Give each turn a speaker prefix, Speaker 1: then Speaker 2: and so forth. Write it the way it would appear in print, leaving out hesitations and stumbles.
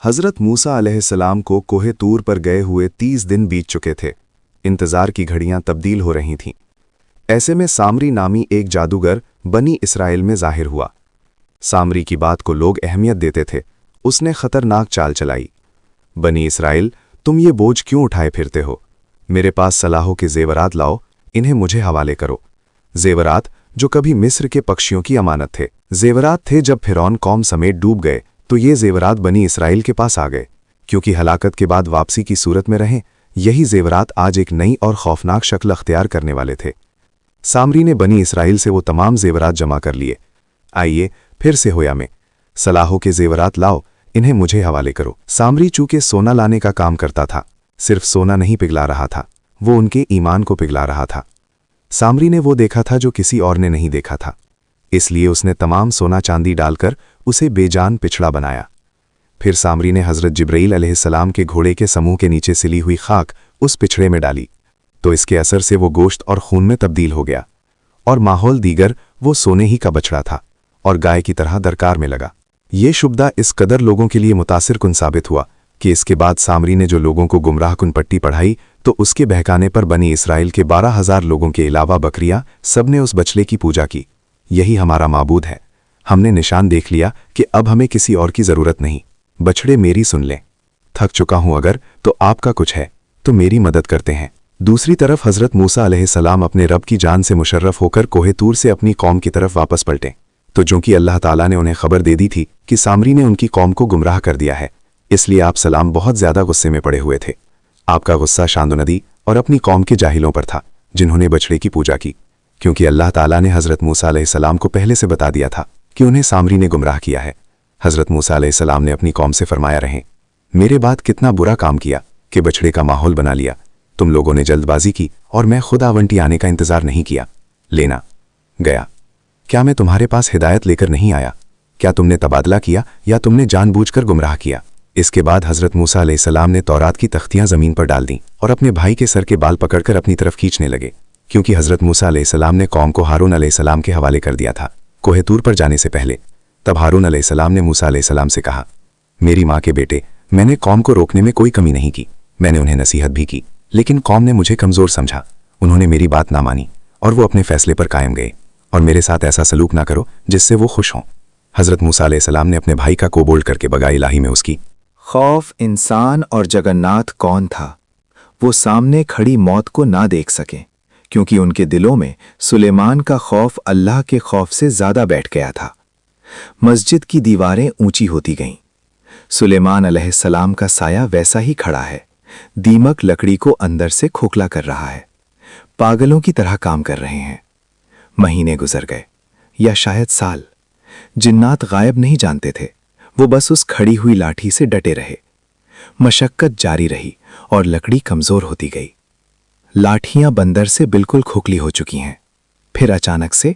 Speaker 1: हज़रत मूसा अलैहिस्सलाम को कोहे तूर पर गए हुए 30 दिन बीत चुके थे। इंतज़ार की घड़ियां तब्दील हो रही थीं। ऐसे में सामरी नामी एक जादूगर बनी इसराइल में ज़ाहिर हुआ। सामरी की बात को लोग अहमियत देते थे। उसने खतरनाक चाल चलाई। बनी इसराइल, तुम ये बोझ क्यों उठाए फिरते हो? मेरे पास सलाहों के ज़ेवरात लाओ, इन्हें मुझे हवाले करो। ज़ेवरात जो कभी मिस्र के पक्षियों की अमानत थे। ज़ेवरात थे जब फिरौन कौम समेत डूब गए तो ये ज़ेवरात बनी इसराइल के पास आ गए। क्योंकि हलाकत के बाद वापसी की सूरत में रहें, यही ज़ेवरात आज एक नई और खौफनाक शक्ल अख्तियार करने वाले थे। सामरी ने बनी इसराइल से वो तमाम ज़ेवरात जमा कर लिए। आइए फिर से होया में, सलाहों के ज़ेवरात लाओ, इन्हें मुझे हवाले करो। सामरी चूंकि सोना लाने का काम करता था, सिर्फ सोना नहीं पिघला रहा था, वो उनके ईमान को पिघला रहा था। सामरी ने वो देखा था जो किसी और ने नहीं देखा था, इसलिए उसने तमाम सोना चांदी डालकर उसे बेजान पिछड़ा बनाया। फिर सामरी ने हज़रत जिब्राईल अलैहिस्सलाम के घोड़े के समूह के नीचे सिली हुई खाक उस पिछड़े में डाली, तो इसके असर से वो गोश्त और खून में तब्दील हो गया और माहौल दीगर वो सोने ही का बछड़ा था और गाय की तरह दरकार में लगा। ये शुबदा इस कदर लोगों के लिए मुतासिर कुन साबित हुआ कि इसके बाद सामरी ने जो लोगों को गुमराह कुन पट्टी पढ़ाई तो उसके बहकाने पर बनी इसराइल के 12,000 लोगों के अलावा बकरियां सबने उस बछड़े की पूजा की। यही हमारा माबूद है। हमने निशान देख लिया कि अब हमें किसी और की ज़रूरत नहीं। बछड़े मेरी सुन लें। थक चुका हूं अगर तो आपका कुछ है तो मेरी मदद करते हैं। दूसरी तरफ हज़रत मूसा अलैहिस्सलाम अपने रब की जान से मुशर्रफ होकर कोहे तूर से अपनी कौम की तरफ वापस पलटे, तो चूंकि अल्लाह ताला ने उन्हें खबर दे दी थी कि सामरी ने उनकी कौम को गुमराह कर दिया है, इसलिए आप सलाम बहुत ज़्यादा गुस्से में पड़े हुए थे। आपका गुस्सा शांदो नदी और अपनी कौम के जाहिलों पर था जिन्होंने बछड़े की पूजा की, क्योंकि अल्लाह ताला ने हज़रत मूसा अलैहिस्सलाम को पहले से बता दिया था कि उन्हें सामरी ने गुमराह किया है। हज़रत मूसा अलैहिस्सलाम ने अपनी कौम से फरमाया, रहें, मेरे बाद कितना बुरा काम किया कि बछड़े का माहौल बना लिया। तुम लोगों ने जल्दबाजी की और मैं खुद आवंटी आने का इंतज़ार नहीं किया। लेना गया। क्या मैं तुम्हारे पास हिदायत लेकर नहीं आया? क्या तुमने तबादला किया या तुमने जानबूझकर गुमराह किया? इसके बाद हज़रत मूसा अलैहिस्सलाम ने तौरात की तख्तियां ज़मीन पर डाल दीं और अपने भाई के सर के बाल पकड़कर अपनी तरफ खींचने लगे, क्योंकि हज़रत मूसा अलैहिस्सलाम ने कौम को हारून अलैहिस्सलाम के हवाले कर दिया था कोहे तूर पर जाने से पहले। तब हारून अलैहिस्सलाम ने मूसा अलैहिस्सलाम से कहा, मेरी माँ के बेटे, मैंने कौम को रोकने में कोई कमी नहीं की। मैंने उन्हें नसीहत भी की, लेकिन कौम ने मुझे कमज़ोर समझा। उन्होंने मेरी बात ना मानी और वो अपने फैसले पर कायम गए। और मेरे साथ ऐसा सलूक ना करो जिससे वो खुश हों। हज़रत मूसा अलैहिस्सलाम ने अपने भाई का कोबोल्ड करके बगाई इलाही में उसकी
Speaker 2: खौफ इंसान और जगन्नाथ कौन था, वो सामने खड़ी मौत को ना देख सके, क्योंकि उनके दिलों में सुलेमान का खौफ अल्लाह के खौफ से ज़्यादा बैठ गया था। मस्जिद की दीवारें ऊंची होती गईं। सुलेमान अलैहिस्सलाम का साया वैसा ही खड़ा है। दीमक लकड़ी को अंदर से खोखला कर रहा है। पागलों की तरह काम कर रहे हैं। महीने गुजर गए या शायद साल। जिन्नात गायब नहीं जानते थे, वो बस उस खड़ी हुई लाठी से डटे रहे। मशक्कत जारी रही और लकड़ी कमजोर होती गई। लाठियां बंदर से बिल्कुल खोखली हो चुकी हैं। फिर अचानक से